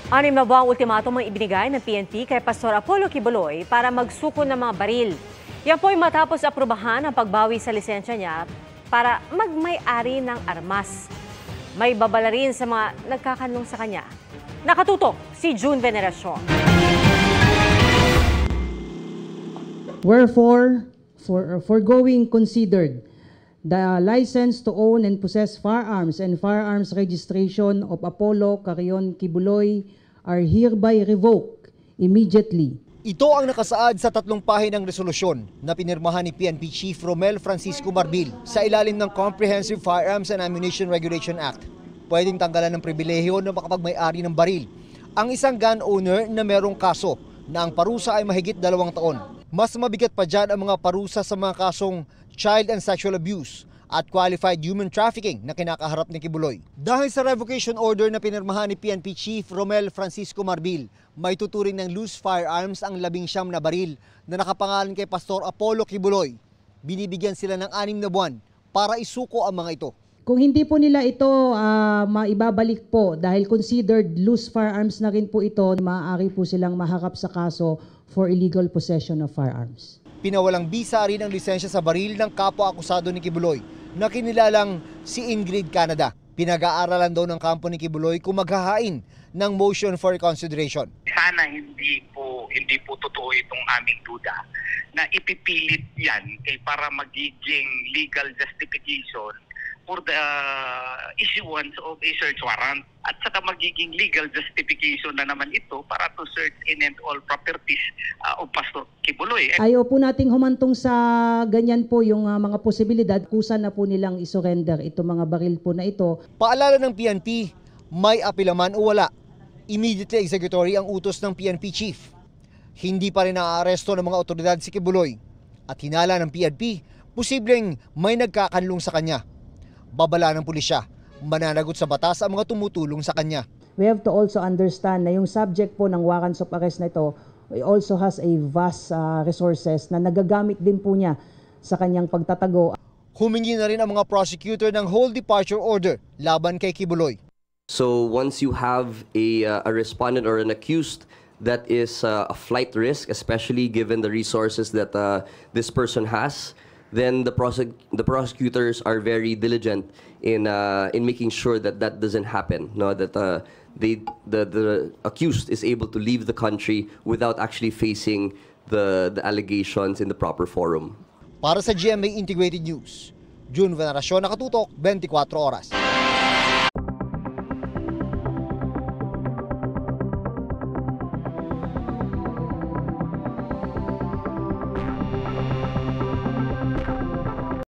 6 na buwang ultimatum ang ibinigay ng PNP kay Pastor Apollo Kibuloy para magsuko ng mga baril. Yan po ay matapos aprubahan ang pagbawi sa lisensya niya para magmay-ari ng armas. May babala rin sa mga nagkakanlong sa kanya. Nakatutok si June Veneracion. Wherefore, foregoing considered, the license to own and possess firearms and firearms registration of Apollo Carion Kibuloy are hereby revoked immediately. Ito ang nakasaad sa 3 pahinang resolusyon na pinirmahan ni PNP Chief Romel Francisco Marbil sa ilalim ng Comprehensive Firearms and Ammunition Regulation Act. Pwedeng tanggalan ng pribilehiyo na makapagmay-ari ng baril ang isang gun owner na merong kaso na ang parusa ay mahigit 2 taon. Mas mabigat pa dyan ang mga parusa sa mga kasong child and sexual abuse at qualified human trafficking na kinakaharap ni Kibuloy. Dahil sa revocation order na pinirmahan ni PNP Chief Romel Francisco Marbil, may tuturing ng loose firearms ang 19 na baril na nakapangalan kay Pastor Apollo Kibuloy. Binibigyan sila ng 6 na buwan para isuko ang mga ito. Kung hindi po nila ito maibabalik po dahil considered loose firearms na rin po ito, maaari po silang maharap sa kaso for illegal possession of firearms. Pinawalang bisa rin ang lisensya sa baril ng kapwa-akusado ni Kibuloy na kinilalang si Ingrid Canada. Pinag-aaralan daw ng kampo ni Kibuloy kung maghahain ng motion for reconsideration. Sana hindi po totoo itong aming duda na ipipilit yan para magiging legal justification for the issuance of a search warrant at saka magiging legal justification na naman ito para to search in and all properties of Pastor Kibuloy. Ayaw po nating humantong sa ganyan po yung mga posibilidad. Kusa na po nilang isurrender itong mga baril po na ito. Paalala ng PNP, may apilaman o wala, immediately executory ang utos ng PNP chief. Hindi pa rin naaaresto ng mga otoridad si Kibuloy at hinala ng PNP, posibleng may nagkakanlong sa kanya. Babala ng pulisya, mananagot sa batas ang mga tumutulong sa kanya. We have to also understand na yung subject po ng warrants of arrest na ito also has a vast resources na nagagamit din po niya sa kanyang pagtatago. Humingi na rin ang mga prosecutor ng whole departure order laban kay Kibuloy. So once you have a respondent or an accused that is a flight risk, especially given the resources that this person has, then the prosecutors are very diligent in making sure that that doesn't happen. No, that the accused is able to leave the country without actually facing the allegations in the proper forum. Para sa GMA Integrated News, June Veneracion, Nakatutok, 24 Oras.